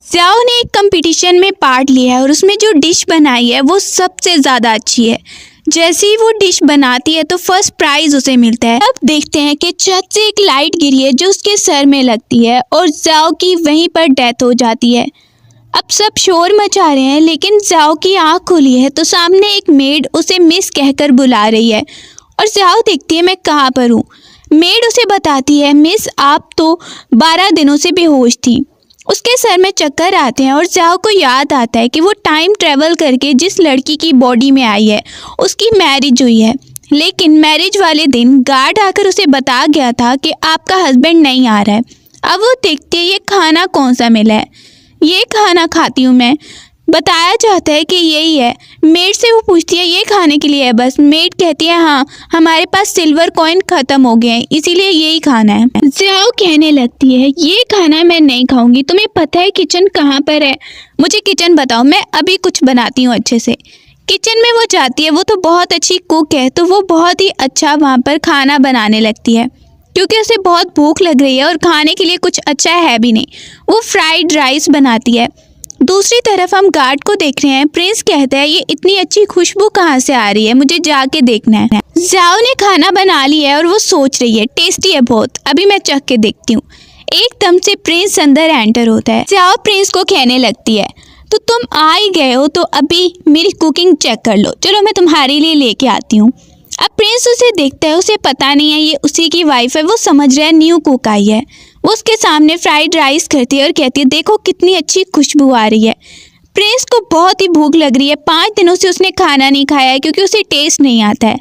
Xiao ने एक competition में पार्ट लिया है और उसमें जो डिश बनाई है वो सबसे ज़्यादा अच्छी है। जैसे ही वो डिश बनाती है तो फर्स्ट प्राइज़ उसे मिलता है। अब देखते हैं कि छत से एक लाइट गिरी है जो उसके सर में लगती है और ज़ियाओ की वहीं पर डेथ हो जाती है। अब सब शोर मचा रहे हैं लेकिन ज़ियाओ की आँख खुली है तो सामने एक मेड उसे मिस कहकर बुला रही है और ज़ियाओ देखती है मैं कहाँ पर हूँ। मेड उसे बताती है मिस आप तो 12 दिनों से बेहोश थी। उसके सर में चक्कर आते हैं और ज़ियाओ को याद आता है कि वो टाइम ट्रेवल करके जिस लड़की की बॉडी में आई है उसकी मैरिज हुई है, लेकिन मैरिज वाले दिन गार्ड आकर उसे बता गया था कि आपका हस्बैंड नहीं आ रहा है। अब वो देखती है ये खाना कौन सा मिला है, ये खाना खाती हूँ मैं। बताया जाता है कि यही है। मेड से वो पूछती है ये खाने के लिए है बस। मेड कहती है हाँ हमारे पास सिल्वर कॉइन ख़त्म हो गए हैं इसीलिए यही खाना है। ज़ियाओ कहने लगती है ये खाना मैं नहीं खाऊंगी, तुम्हें पता है किचन कहाँ पर है, मुझे किचन बताओ, मैं अभी कुछ बनाती हूँ अच्छे से। किचन में वो जाती है, वो तो बहुत अच्छी कुक है तो वो बहुत ही अच्छा वहाँ पर खाना बनाने लगती है क्योंकि उसे बहुत भूख लग रही है और खाने के लिए कुछ अच्छा है भी नहीं। वो फ्राइड राइस बनाती है। दूसरी तरफ हम गार्ड को देख रहे हैं। प्रिंस कहता है ये इतनी अच्छी खुशबू कहाँ से आ रही है, मुझे जाके देखना है। ज़ियाओ ने खाना बना लिया है और वो सोच रही है टेस्टी है बहुत, अभी मैं चख के देखती हूँ। एकदम से प्रिंस अंदर एंटर होता है। ज़ियाओ प्रिंस को कहने लगती है तो तुम आ ही गए हो तो अभी मेरी कुकिंग चेक कर लो, चलो मैं तुम्हारे लिए लेके आती हूँ। अब प्रिंस उसे देखता है, उसे पता नहीं है ये उसी की वाइफ है। वो समझ रहा है न्यू कुक आई है। वो उसके सामने फ्राइड राइस करती है और कहती है देखो कितनी अच्छी खुशबू आ रही है। प्रिंस को बहुत ही भूख लग रही है, 5 दिनों से उसने खाना नहीं खाया है क्योंकि उसे टेस्ट नहीं आता है।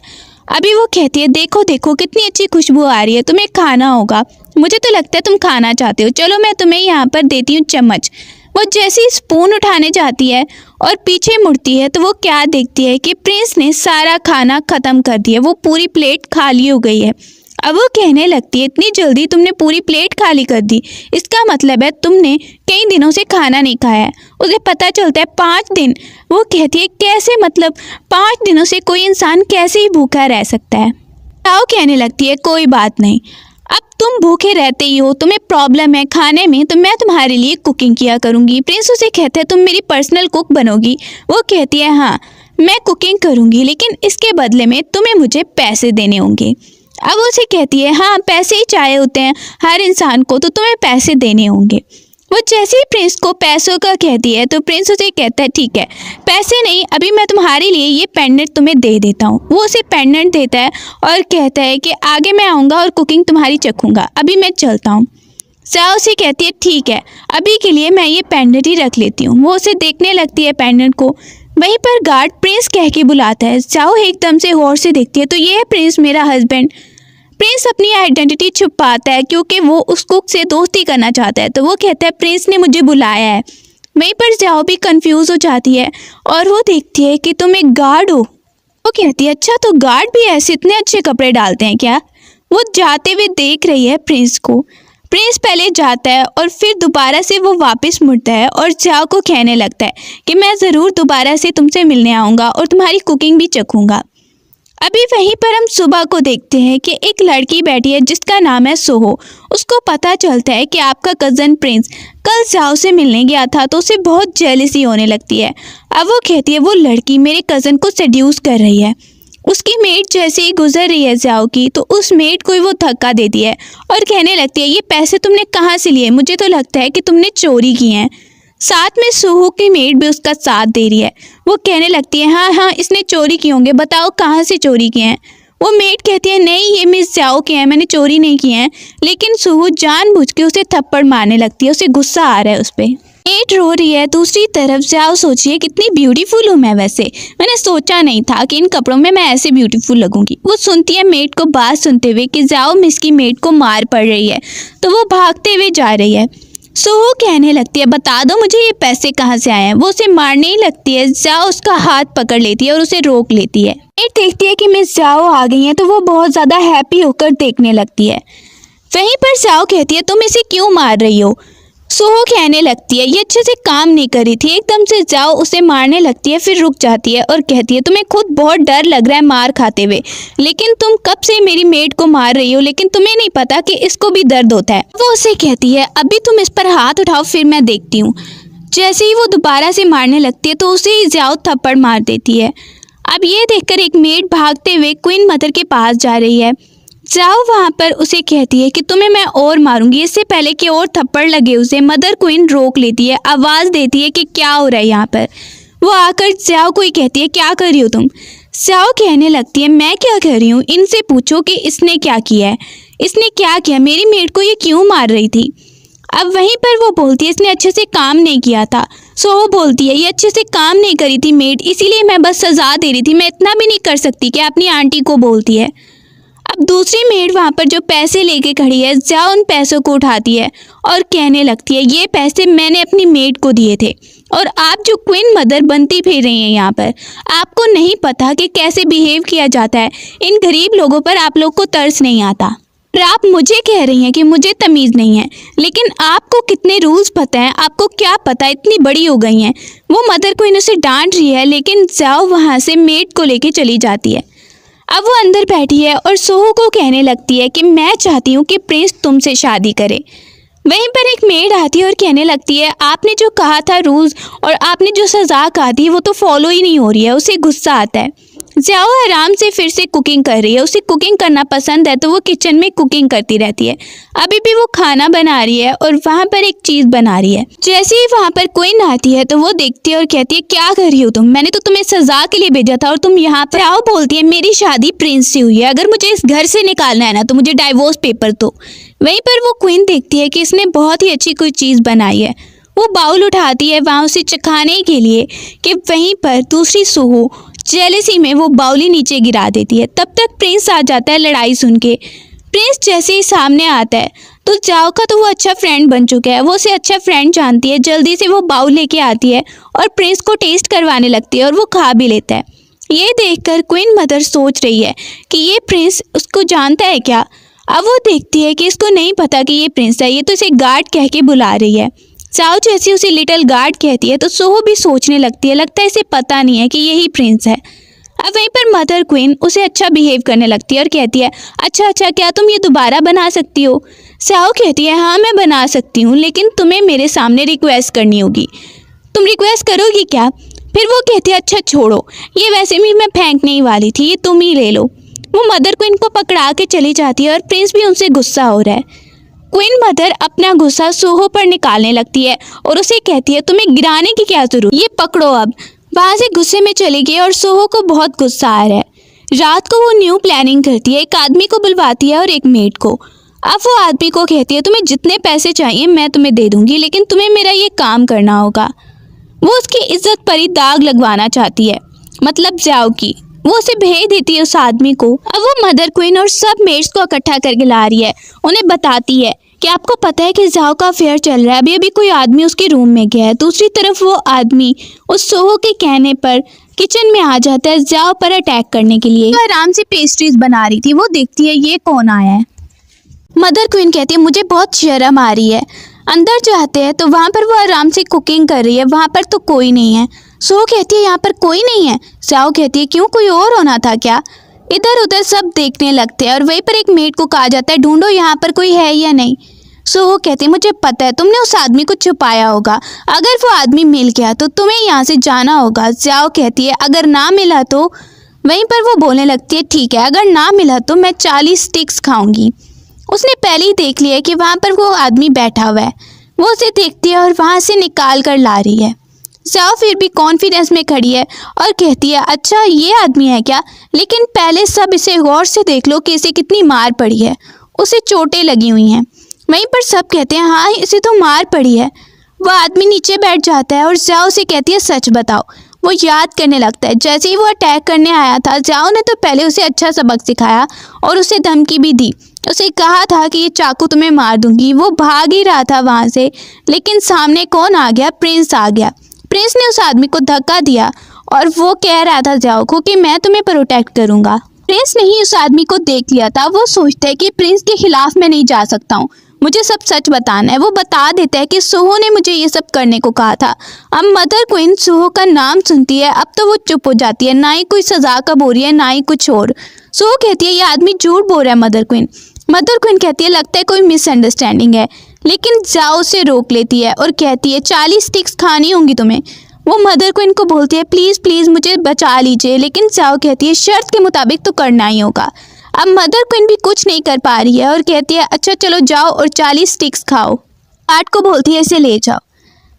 अभी वो कहती है देखो देखो कितनी अच्छी खुशबू आ रही है, तुम्हें खाना होगा, मुझे तो लगता है तुम खाना चाहते हो, चलो मैं तुम्हें यहाँ पर देती हूँ चम्मच। वो जैसे ही स्पून उठाने जाती है और पीछे मुड़ती है तो वो क्या देखती है कि प्रिंस ने सारा खाना ख़त्म कर दिया, वो पूरी प्लेट खाली हो गई है। अब वो कहने लगती है इतनी जल्दी तुमने पूरी प्लेट खाली कर दी, इसका मतलब है तुमने कई दिनों से खाना नहीं खाया है। उसे पता चलता है 5 दिन। वो कहती है कैसे, मतलब 5 दिनों से कोई इंसान कैसे ही भूखा रह सकता है। ताओ कहने लगती है कोई बात नहीं, अब तुम भूखे रहते ही हो, तुम्हें प्रॉब्लम है खाने में तो मैं तुम्हारे लिए कुकिंग किया करूँगी। प्रिंस उसे कहता है तुम मेरी पर्सनल कुक बनोगी। वो कहती है हाँ मैं कुकिंग करूँगी लेकिन इसके बदले में तुम्हें मुझे पैसे देने होंगे। अब वो उसे कहती है हाँ पैसे ही चाहिए होते हैं हर इंसान को, तो तुम्हें पैसे देने होंगे। वो जैसे ही प्रिंस को पैसों का कहती है तो प्रिंस उसे कहता है ठीक है पैसे नहीं, अभी मैं तुम्हारे लिए ये पेंडेंट तुम्हें दे देता हूँ। वो उसे पेंडेंट देता है और कहता है कि आगे मैं आऊँगा और कुकिंग तुम्हारी चखूँगा, अभी मैं चलता हूँ। ज़ियाओ उसे कहती है ठीक है अभी के लिए मैं ये पेंडेंट ही रख लेती हूँ। वो उसे देखने लगती है पेंडेंट को। वहीं पर गार्ड प्रिंस कह के बुलाता है। ज़ियाओ एकदम से गौर से देखती है तो ये है प्रिंस मेरा हस्बैंड। प्रिंस अपनी आइडेंटिटी छुपाता है क्योंकि वो उस कुक से दोस्ती करना चाहता है, तो वो कहता है प्रिंस ने मुझे बुलाया है। वहीं पर ज़ियाओ भी कंफ्यूज हो जाती है और वो देखती है कि तुम एक गार्ड हो। वो कहती है अच्छा तो गार्ड भी ऐसे इतने अच्छे कपड़े डालते हैं क्या। वो जाते हुए देख रही है प्रिंस को। प्रिंस पहले जाता है और फिर दोबारा से वो वापस मुड़ता है और ज़ियाओ को कहने लगता है कि मैं ज़रूर दोबारा से तुमसे मिलने आऊँगा और तुम्हारी कुकिंग भी चखूँगा। अभी वहीं पर हम सुबह को देखते हैं कि एक लड़की बैठी है जिसका नाम है सोहो। उसको पता चलता है कि आपका कज़न प्रिंस कल ज़ियाओ से मिलने गया था तो उसे बहुत जेलसी होने लगती है। अब वो कहती है वो लड़की मेरे कज़न को सेड्यूस कर रही है। उसकी मेड जैसे ही गुजर रही है ज़ियाओ की तो उस मेड को ही वो धक्का देती है और कहने लगती है ये पैसे तुमने कहाँ से लिए, मुझे तो लगता है कि तुमने चोरी किए हैं। साथ में सोहो की मेड भी उसका साथ दे रही है। वो कहने लगती है हाँ हाँ इसने चोरी किए होंगे, बताओ कहाँ से चोरी किए हैं। वो मेड कहती है नहीं ये मिस ज़ियाओ के हैं, मैंने चोरी नहीं किए हैं। लेकिन सोहो जानबूझ के उसे थप्पड़ मारने लगती है, उसे गुस्सा आ रहा है उस पर। मेड रो रही है। दूसरी तरफ ज़ियाओ सोच रही है कितनी ब्यूटीफुल हूँ मैं, वैसे मैंने सोचा नहीं था कि इन कपड़ों में मैं ऐसे ब्यूटीफुल लगूंगी। वो सुनती है मेड को बात सुनते हुए कि ज़ियाओ मिस की मेड को मार पड़ रही है तो वो भागते हुए जा रही है। सोहो कहने लगती है बता दो मुझे ये पैसे कहाँ से आए हैं। वो उसे मारने ही लगती है। ज़ियाओ उसका हाथ पकड़ लेती है और उसे रोक लेती है। मेड देखती है कि मिस ज़ियाओ आ गई हैं तो वो बहुत ज़्यादा हैप्पी होकर देखने लगती है। वहीं पर ज़ियाओ कहती है तुम इसे क्यों मार रही हो। सोहो कहने लगती है ये अच्छे से काम नहीं कर रही थी। एकदम से ज़ियाओ उसे मारने लगती है, फिर रुक जाती है और कहती है तुम्हें खुद बहुत डर लग रहा है मार खाते हुए, लेकिन तुम कब से मेरी मेड को मार रही हो, लेकिन तुम्हें नहीं पता कि इसको भी दर्द होता है। वो उसे कहती है अभी तुम इस पर हाथ उठाओ फिर मैं देखती हूँ। जैसे ही वो दोबारा से मारने लगती है तो उसे ही ज़्याओ थप्पड़ मार देती है। अब ये देखकर एक मेड भागते हुए क्वीन मदर के पास जा रही है। ज़्याओ वहाँ पर उसे कहती है कि तुम्हें मैं और मारूंगी। इससे पहले कि और थप्पड़ लगे उसे मदर क्वीन रोक लेती है, आवाज़ देती है कि क्या हो रहा है यहाँ पर। वो आकर ज़्याओ को ही कहती है क्या कर रही हो तुम। ज़्याओ कहने लगती है मैं क्या कर रही हूँ, इनसे पूछो कि इसने क्या किया है, इसने क्या किया, मेरी मेड को ये क्यों मार रही थी। अब वहीं पर वो बोलती है इसने अच्छे से काम नहीं किया था। वो बोलती है ये अच्छे से काम नहीं करी थी मेड, इसीलिए मैं बस सज़ा दे रही थी, मैं इतना भी नहीं कर सकती कि अपनी आंटी को बोलती है। अब दूसरी मेड वहाँ पर जो पैसे लेके खड़ी है, ज़्याओ उन पैसों को उठाती है और कहने लगती है ये पैसे मैंने अपनी मेड को दिए थे और आप जो क्वीन मदर बनती फिर रही हैं यहाँ पर, आपको नहीं पता कि कैसे बिहेव किया जाता है। इन गरीब लोगों पर आप लोग को तरस नहीं आता और आप मुझे कह रही हैं कि मुझे तमीज़ नहीं है, लेकिन आपको कितने रूल्स पता हैं, आपको क्या पता, इतनी बड़ी हो गई हैं। वो मदर क्वीन उसे डांट रही है, लेकिन ज़्याओ वहाँ से मेड को लेके चली जाती है। अब वो अंदर बैठी है और सोहो को कहने लगती है कि मैं चाहती हूँ कि प्रिंस तुमसे शादी करे। वहीं पर एक मेड आती है और कहने लगती है आपने जो कहा था रूल्स और आपने जो सज़ा कहा थी वो तो फॉलो ही नहीं हो रही है। उसे गुस्सा आता है। ज़्याओ आराम से फिर से कुकिंग कर रही है, उसे कुकिंग करना पसंद है तो वो किचन में कुकिंग करती रहती है। अभी भी वो खाना बना रही है और वहाँ पर एक चीज़ बना रही है। जैसे ही वहाँ पर क्वीन आती है तो वो देखती है और कहती है क्या कर रही हो तुम, मैंने तो तुम्हें सज़ा के लिए भेजा था और तुम यहाँ पर। ज़्याओ बोलती है मेरी शादी प्रिंस से हुई है, अगर मुझे इस घर से निकालना है ना तो मुझे डाइवोर्स पेपर दो। वहीं पर वो क्वीन देखती है कि इसने बहुत ही अच्छी कोई चीज़ बनाई है। वो बाउल उठाती है वहाँ उसे चखाने के लिए कि वहीं पर दूसरी सोहो जेलसी में वो बाउल ही नीचे गिरा देती है। तब तक प्रिंस आ जाता है लड़ाई सुन के। प्रिंस जैसे ही सामने आता है तो ज़्याओ का तो वो अच्छा फ्रेंड बन चुका है, वो उसे अच्छा फ्रेंड जानती है। जल्दी से वो बाउल लेके आती है और प्रिंस को टेस्ट करवाने लगती है और वो खा भी लेता है। ये देखकर क्वीन मदर सोच रही है कि ये प्रिंस उसको जानता है क्या। अब वो देखती है कि इसको नहीं पता कि ये प्रिंस है, ये तो इसे गार्ड कह के बुला रही है। ज़्याओ जैसे उसे लिटिल गार्ड कहती है तो सोहो भी सोचने लगती है, लगता है इसे पता नहीं है कि यही प्रिंस है। अब वहीं पर मदर क्वीन उसे अच्छा बिहेव करने लगती है और कहती है अच्छा क्या तुम ये दोबारा बना सकती हो। ज़्याओ कहती है हाँ मैं बना सकती हूँ, लेकिन तुम्हें मेरे सामने रिक्वेस्ट करनी होगी। तुम रिक्वेस्ट करोगी क्या। फिर वो कहती है अच्छा छोड़ो, ये वैसे भी मैं फेंकने ही वाली थी, ये तुम ही ले लो। वो मदर क्वीन को पकड़ा के चली जाती है और प्रिंस भी उनसे गुस्सा हो रहा है। क्वीन मदर अपना गुस्सा सोहो पर निकालने लगती है और उसे कहती है तुम्हें गिराने की क्या जरूरत, ये पकड़ो। अब वहाँ से गुस्से में चली गई और सोहो को बहुत गुस्सा आ रहा है। रात को वो न्यू प्लानिंग करती है, एक आदमी को बुलवाती है और एक मेड को। अब वो आदमी को कहती है तुम्हें जितने पैसे चाहिए मैं तुम्हें दे दूंगी, लेकिन तुम्हें मेरा ये काम करना होगा। वो उसकी इज्जत पर ही दाग लगवाना चाहती है, मतलब ज़्याओ की। वो उसे भेज देती है उस आदमी को। अब वो मदर क्वीन और सब मेड्स को इकट्ठा करके ला रही है, उन्हें बताती है कि आपको पता है कि ज़्याओ का अफेयर चल रहा है, अभी कोई आदमी उसके रूम में गया है। दूसरी तरफ वो आदमी उस सोहो के कहने पर किचन में आ जाता है ज़्याओ पर अटैक करने के लिए। वो आराम से पेस्ट्रीज बना रही थी, वो देखती है ये कौन आया है। मदर क्वीन कहती है मुझे बहुत शर्म आ रही है। अंदर जाते हैं तो वहाँ पर वो आराम से कुकिंग कर रही है, वहाँ पर तो कोई नहीं है। सोहो कहती है यहाँ पर कोई नहीं है। ज़्याओ कहती है क्यों, कोई और होना था क्या। इधर उधर सब देखने लगते हैं और वहीं पर एक मेड को कहा जाता है ढूंढो यहाँ पर कोई है या नहीं। सोहो कहती है मुझे पता है तुमने उस आदमी को छुपाया होगा, अगर वो आदमी मिल गया तो तुम्हें यहाँ से जाना होगा। ज़्याओ कहती है अगर ना मिला तो। वहीं पर वो बोलने लगती है ठीक है, अगर ना मिला तो मैं 40 स्टिक्स खाऊंगी। उसने पहले ही देख लिया है कि वहाँ पर वो आदमी बैठा हुआ है। वो उसे देखती है और वहाँ से निकाल कर ला रही है। ज़्याओ फिर भी कॉन्फिडेंस में खड़ी है और कहती है अच्छा ये आदमी है क्या, लेकिन पहले सब इसे गौर से देख लो कि इसे कितनी मार पड़ी है, उसे चोटें लगी हुई हैं। वहीं पर सब कहते हैं हाँ इसे तो मार पड़ी है। वो आदमी नीचे बैठ जाता है और ज़्याओ से कहती है सच बताओ। वो याद करने लगता है जैसे ही वो अटैक करने आया था ज़्याओ ने तो पहले उसे अच्छा सबक सिखाया और उसे धमकी भी दी। उसे कहा था कि ये चाकू तुम्हें मार दूंगी। वो भाग ही रहा था वहाँ से, लेकिन सामने कौन आ गया, प्रिंस आ गया। प्रिंस ने उस आदमी को धक्का दिया और वो कह रहा था ज़्याओ को कि मैं तुम्हें प्रोटेक्ट करूँगा। प्रिंस ने ही उस आदमी को देख लिया था। वो सोचता है कि प्रिंस के खिलाफ मैं नहीं जा सकता हूँ, मुझे सब सच बताना है। वो बता देता है कि सोहो ने मुझे ये सब करने को कहा था। अब मदर क्वीन सोहो का नाम सुनती है, अब तो वो चुप हो जाती है, ना ही कोई सजा कब हो रही है ना ही कुछ और। सोहो कहती है ये आदमी झूठ बोल रहा है मदर क्वीन। मदर क्वीन कहती है लगता है कोई मिसअंडरस्टैंडिंग है, लेकिन जाओ उसे रोक लेती है और कहती है 40 स्टिक्स खानी होंगी तुम्हें। वो मदर क्वीन को बोलती है प्लीज़ प्लीज़ मुझे बचा लीजिए, लेकिन जाओ कहती है शर्त के मुताबिक तो करना ही होगा। अब मदर क्वीन भी कुछ नहीं कर पा रही है और कहती है अच्छा चलो जाओ और 40 स्टिक्स खाओ। पार्ट को बोलती है इसे ले जाओ।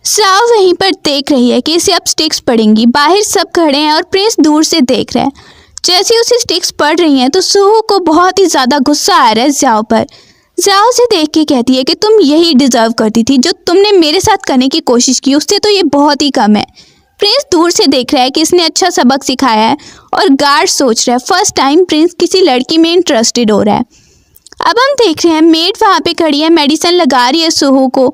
जाओ वहीं पर देख रही है कि इसे अब स्टिक्स पड़ेंगी। बाहर सब खड़े हैं और प्रिंस दूर से देख रहा है। जैसे उसे स्टिक्स पड़ रही हैं तो सूहू को बहुत ही ज़्यादा गुस्सा आ रहा है जाओ पर। जाओ से देख के कहती है कि तुम यही डिजर्व करती थी, जो तुमने मेरे साथ करने की कोशिश की उससे तो ये बहुत ही कम है। प्रिंस दूर से देख रहा है कि इसने अच्छा सबक सिखाया है और गार्ड सोच रहा है फर्स्ट टाइम प्रिंस किसी लड़की में इंटरेस्टेड हो रहा है। अब हम देख रहे हैं मेड वहाँ पे खड़ी है, मेडिसिन लगा रही है सूहू को।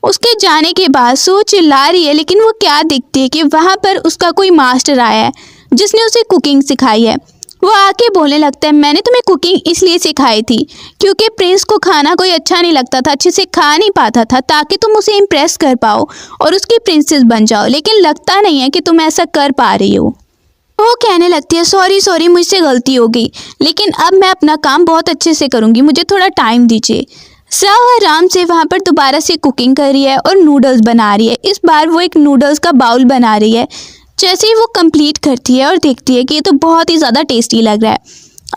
उसके जाने के बाद सूहू चिल्ला रही है, लेकिन वो क्या देखती है कि वहाँ पर उसका कोई मास्टर आया है जिसने उसे कुकिंग सिखाई है। वो आके बोलने लगता है मैंने तुम्हें कुकिंग इसलिए सिखाई थी क्योंकि प्रिंस को खाना कोई अच्छा नहीं लगता था, अच्छे से खा नहीं पाता था, ताकि तुम उसे इम्प्रेस कर पाओ और उसकी प्रिंसेस बन जाओ, लेकिन लगता नहीं है कि तुम ऐसा कर पा रही हो। वो कहने लगती है सॉरी मुझसे गलती हो गई, लेकिन अब मैं अपना काम बहुत अच्छे से करूँगी, मुझे थोड़ा टाइम दीजिए। जाओ आराम से वहाँ पर दोबारा से कुकिंग कर रही है और नूडल्स बना रही है। इस बार वो एक नूडल्स का बाउल बना रही है। जैसे ही वो कंप्लीट करती है और देखती है कि ये तो बहुत ही ज़्यादा टेस्टी लग रहा है।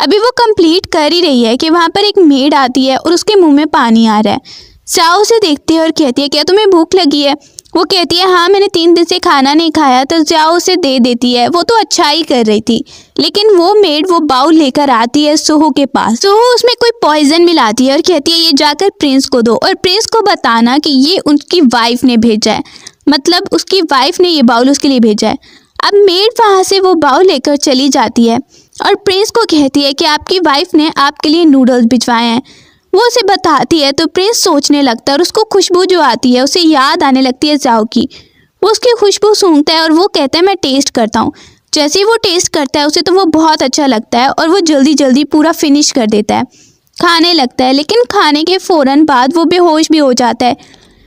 अभी वो कंप्लीट कर ही रही है कि वहाँ पर एक मेड आती है और उसके मुंह में पानी आ रहा है। जाओ उसे देखती है और कहती है क्या तुम्हें भूख लगी है? वो कहती है हाँ मैंने 3 दिन से खाना नहीं खाया। तो जाओ उसे दे देती है। वो तो अच्छा ही कर रही थी, लेकिन वो मेड वो बाउल लेकर आती है सूहू के पास। सूहू उसमें कोई पॉइजन मिलाती है और कहती है ये जाकर प्रिंस को दो और प्रिंस को बताना कि ये उनकी वाइफ ने भेजा है, मतलब उसकी वाइफ ने ये बाउल उसके लिए भेजा है। अब मेड वहाँ से वो बाउल लेकर चली जाती है और प्रिंस को कहती है कि आपकी वाइफ ने आपके लिए नूडल्स भिजवाए हैं। वो उसे बताती है तो प्रिंस सोचने लगता है और उसको खुशबू जो आती है उसे याद आने लगती है जाओ की। वो उसकी खुशबू सूंघता है और वो कहता है मैं टेस्ट करता हूँ। जैसे ही वो टेस्ट करता है उसे तो वो बहुत अच्छा लगता है और वो जल्दी जल्दी पूरा फिनिश कर देता है, खाने लगता है। लेकिन खाने के फ़ौरन बाद वो बेहोश भी हो जाता है।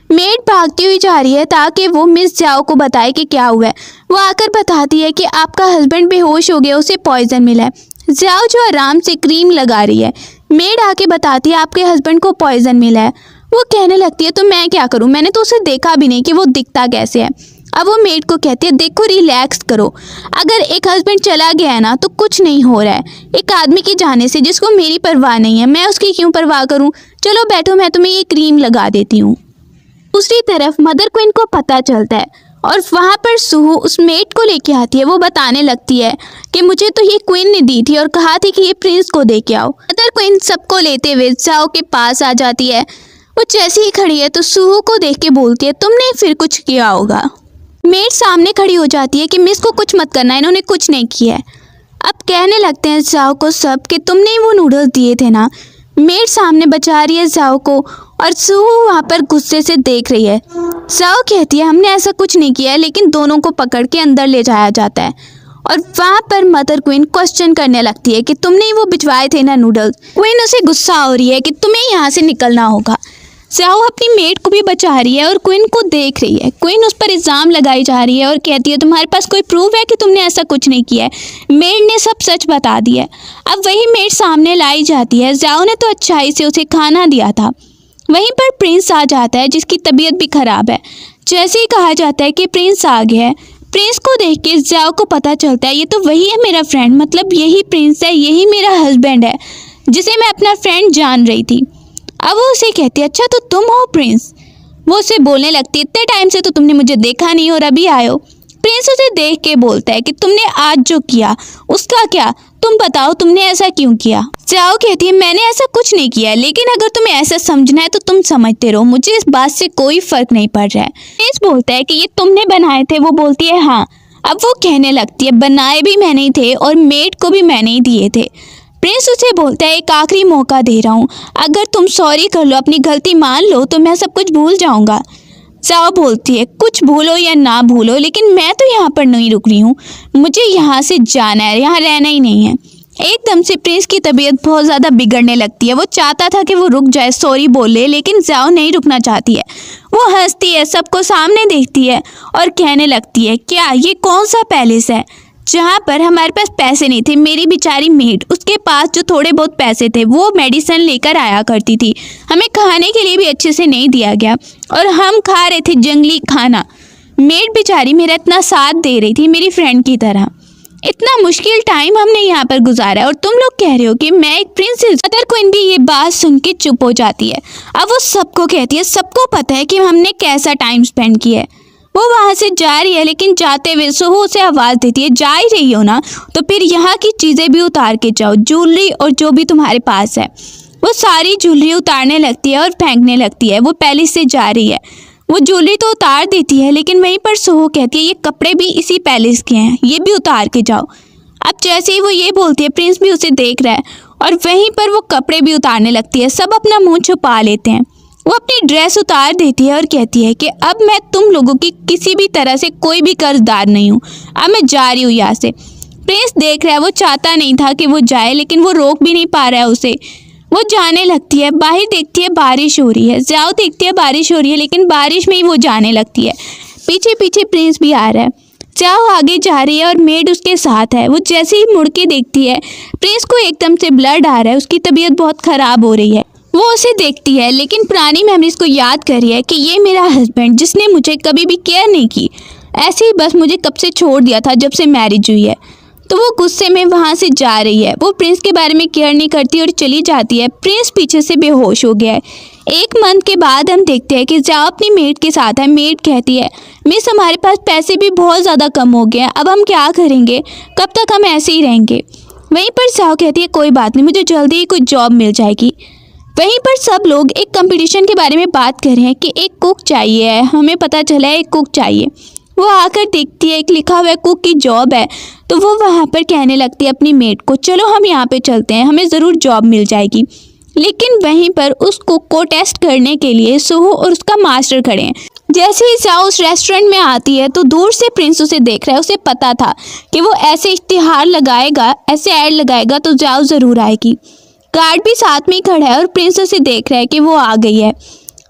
मेड भागती हुई जा रही है ताकि वो मिस जाओ को बताए कि क्या हुआ है। वो आकर बताती है कि आपका हस्बैंड बेहोश हो गया, उसे पॉइजन मिला है। जाओ जो आराम से क्रीम लगा रही है। मेड आके बताती है आपके हस्बैंड को पॉइजन मिला है। वो कहने लगती है तो मैं क्या करूं, मैंने तो उसे देखा भी नहीं कि वो दिखता कैसे है। अब वो मेड को कहती है देखो रिलैक्स करो, अगर एक हस्बैंड चला गया है ना तो कुछ नहीं हो रहा है। एक आदमी के जाने से जिसको मेरी परवाह नहीं है, मैं उसकी क्यों परवाह करूं। चलो बैठो मैं तुम्हें ये क्रीम लगा देती हूँ। दूसरी तरफ मदर क्वीन को पता चलता है और वहाँ पर सूहू उस मेड को लेके आती है। वो बताने लगती है कि मुझे तो ये क्वीन ने दी थी और कहा थी कि ये प्रिंस को दे के आओ। मदर क्वीन सबको लेते हुए जाओ के पास आ जाती है। वो जैसे ही खड़ी है तो सूहू को देख के बोलती है तुमने फिर कुछ किया होगा। मेड सामने खड़ी हो जाती है कि मिस को कुछ मत करना, इन्होंने कुछ नहीं किया है। अब कहने लगते हैं जाओ को सब कि तुमने ही वो नूडल्स दिए थे ना। मेड सामने बचा रही है जाओ को और सूहू वहाँ पर गुस्से से देख रही है। जाओ कहती है हमने ऐसा कुछ नहीं किया है, लेकिन दोनों को पकड़ के अंदर ले जाया जाता है। और वहाँ पर मदर क्वीन क्वेश्चन करने लगती है कि तुमने ही वो भिजवाए थे ना नूडल्स। क्वीन उसे गुस्सा हो रही है कि तुम्हें यहाँ से निकलना होगा। जाओ अपनी मेड को भी बचा रही है और क्वीन को देख रही है। क्वीन उस पर इल्ज़ाम लगाई जा रही है और कहती है तुम्हारे पास कोई प्रूफ है कि तुमने ऐसा कुछ नहीं किया है। मेड ने सब सच बता दिया है। अब वही मेड सामने लाई जाती है। जाओ ने तो अच्छाई से उसे खाना दिया था। वहीं पर प्रिंस आ जाता है जिसकी तबीयत भी खराब है। जैसे ही कहा जाता है कि प्रिंस आ गया है, प्रिंस को देख के जाओ को पता चलता है ये तो वही है मेरा फ्रेंड, मतलब यही प्रिंस है, यही मेरा हस्बैंड है जिसे मैं अपना फ्रेंड जान रही थी। अब वो उसे कहती है अच्छा तो तुम हो प्रिंस। वो उसे बोलने लगती है इतने टाइम से तो तुमने मुझे देखा नहीं और अभी आए हो। प्रिंस उसे देख के बोलता है कि तुमने आज जो किया उसका क्या, तुम बताओ तुमने ऐसा क्यों किया। जाओ कहती है मैंने ऐसा कुछ नहीं किया, लेकिन अगर तुम्हें ऐसा समझना है तो तुम समझते रहो, मुझे इस बात से कोई फर्क नहीं पड़ रहा है। प्रिंस बोलता है कि ये तुमने बनाए थे। वो बोलती है हाँ। अब वो कहने लगती है बनाए भी मैंने ही थे और मेड को भी मैंने ही दिए थे। प्रिंस उसे बोलता है एक आखिरी मौका दे रहा हूँ, अगर तुम सॉरी कर लो, अपनी गलती मान लो तो मैं सब कुछ भूल जाऊँगा। जाओ बोलती है कुछ भूलो या ना भूलो, लेकिन मैं तो यहाँ पर नहीं रुक रही हूँ, मुझे यहाँ से जाना है, यहाँ रहना ही नहीं है। एकदम से प्रिंस की तबीयत बहुत ज़्यादा बिगड़ने लगती है। वो चाहता था कि वो रुक जाए, सॉरी बोले, लेकिन जाओ नहीं रुकना चाहती है। वो हंसती है, सबको सामने देखती है और कहने लगती है क्या ये कौन सा पैलेस है जहाँ पर हमारे पास पैसे नहीं थे, मेरी बेचारी मेड, उसके पास जो थोड़े बहुत पैसे थे वो मेडिसिन लेकर आया करती थी। हमें खाने के लिए भी अच्छे से नहीं दिया गया और हम खा रहे थे जंगली खाना। मेड बेचारी मेरा इतना साथ दे रही थी, मेरी फ्रेंड की तरह। इतना मुश्किल टाइम हमने यहाँ पर गुजारा है और तुम लोग कह रहे हो कि मैं एक प्रिंसेस। मदर क्वीन भी ये बात सुन के चुप हो जाती है। अब वो सबको कहती है, सबको पता है कि हमने कैसा टाइम स्पेंड किया है। वो वहाँ से जा रही है, लेकिन जाते हुए सोहो उसे आवाज़ देती है, जा ही रही हो ना तो फिर यहाँ की चीज़ें भी उतार के जाओ, ज्वेलरी और जो भी तुम्हारे पास है। वो सारी ज्वेलरी उतारने लगती है और फेंकने लगती है। वो पैलेस से जा रही है, वो ज्वेलरी तो उतार देती है, लेकिन वहीं पर सोहो कहती है, ये कपड़े भी इसी पैलेस के हैं, ये भी उतार के जाओ। अब जैसे ही वो ये बोलती है, प्रिंस भी उसे देख रहा है और वहीं पर वो कपड़े भी उतारने लगती है। सब अपना मुंह छुपा लेते हैं। वो अपनी ड्रेस उतार देती है और कहती है कि अब मैं तुम लोगों की किसी भी तरह से कोई भी कर्जदार नहीं हूँ, अब मैं जा रही हूँ यहाँ से। प्रिंस देख रहा है, वो चाहता नहीं था कि वो जाए, लेकिन वो रोक भी नहीं पा रहा है उसे। वो जाने लगती है। बाहर देखती है बारिश हो रही है, ज़ाओ देखती है बारिश हो रही है, लेकिन बारिश में ही वो जाने लगती है। पीछे पीछे प्रिंस भी आ रहा है। ज़ाओ आगे जा रही है और मेड उसके साथ है। वो जैसे ही मुड़ के देखती है, प्रिंस को एकदम से ब्लड आ रहा है, उसकी तबीयत बहुत ख़राब हो रही है। वो उसे देखती है, लेकिन पुरानी मेमोरीज को याद कर रही है कि ये मेरा हस्बैंड जिसने मुझे कभी भी केयर नहीं की, ऐसे ही बस मुझे कब से छोड़ दिया था जब से मैरिज हुई है। तो वो गुस्से में वहाँ से जा रही है। वो प्रिंस के बारे में केयर नहीं करती और चली जाती है। प्रिंस पीछे से बेहोश हो गया है। एक मंथ के बाद हम देखते हैं कि ज़ाओ अपनी मेड के साथ है। मेड कहती है, मिस हमारे पास पैसे भी बहुत ज़्यादा कम हो गए हैं, अब हम क्या करेंगे, कब तक हम ऐसे ही रहेंगे। वहीं पर ज़ाओ कहती है, कोई बात नहीं, मुझे जल्दी ही कोई जॉब मिल जाएगी। वहीं पर सब लोग एक कंपटीशन के बारे में बात कर रहे हैं कि एक कुक चाहिए, हमें पता चला है एक कुक चाहिए। वो आकर देखती है, एक लिखा हुआ कुक की जॉब है। तो वो वहाँ पर कहने लगती है अपनी मेड को, चलो हम यहाँ पे चलते हैं, हमें ज़रूर जॉब मिल जाएगी। लेकिन वहीं पर उस कुक को टेस्ट करने के लिए सोहो और उसका मास्टर खड़े हैं। जैसे ही ज़ाओ उस रेस्टोरेंट में आती है तो दूर से प्रिंस उसे देख रहा है। उसे पता था कि वो ऐसे इश्तिहार लगाएगा, ऐसे ऐड लगाएगा तो ज़ाओ ज़रूर आएगी। गार्ड भी साथ में ही खड़ा है और प्रिंस उसे देख रहा है कि वो आ गई है।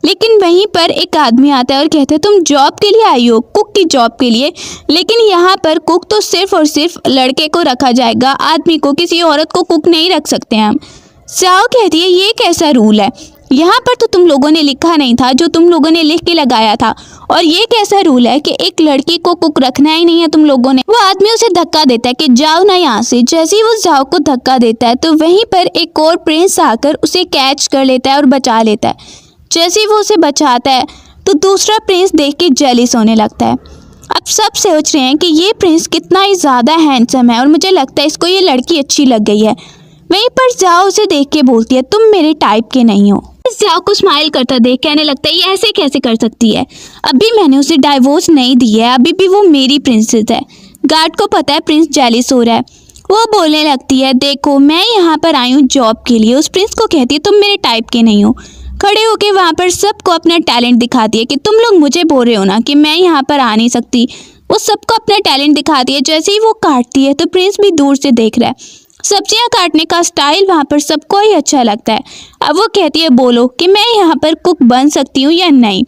लेकिन वहीं पर एक आदमी आता है और कहता है, तुम जॉब के लिए आई हो, कुक की जॉब के लिए, लेकिन यहाँ पर कुक तो सिर्फ और सिर्फ लड़के को रखा जाएगा, आदमी को, किसी औरत को कुक नहीं रख सकते हम। ज़ाओ कहती है, ये कैसा रूल है, यहाँ पर तो तुम लोगों ने लिखा नहीं था, जो तुम लोगों ने लिख के लगाया था, और ये कैसा रूल है कि एक लड़की को कुक रखना ही नहीं है तुम लोगों ने। वो आदमी उसे धक्का देता है कि जाओ ना यहाँ से। जैसे ही वो ज़ाओ को धक्का देता है तो वहीं पर एक और प्रिंस आकर उसे कैच कर लेता है और बचा लेता है। जैसे ही वो उसे बचाता है तो दूसरा प्रिंस देख के जेलिस होने लगता है। अब सब सोच रहे हैं कि ये प्रिंस कितना ही ज़्यादा हैंडसम है और मुझे लगता है इसको ये लड़की अच्छी लग गई है। वहीं पर ज़ाओ उसे देख के बोलती है, तुम मेरे टाइप के नहीं हो। ज़ाओ को स्माइल करता देख कहने लगता है, ये ऐसे कैसे कर सकती है, अभी मैंने उसे डाइवोर्स नहीं दी है, अभी भी वो मेरी प्रिंसेस है। गार्ड को पता है प्रिंस जेलिस हो रहा है। वो बोलने लगती है, देखो मैं यहाँ पर आई हूँ जॉब के लिए। उस प्रिंस को कहती है, तुम मेरे टाइप के नहीं हो। खड़े होके वहाँ पर सबको अपना टैलेंट दिखाती है कि तुम लोग मुझे बोल रहे हो ना कि मैं यहाँ पर आ नहीं सकती। वो सबको अपना टैलेंट दिखाती है। जैसे ही वो काटती है तो प्रिंस भी दूर से देख रहा है। सब्जियां काटने का स्टाइल वहाँ पर सबको ही अच्छा लगता है। अब वो कहती है, बोलो कि मैं यहाँ पर कुक बन सकती हूँ या नहीं।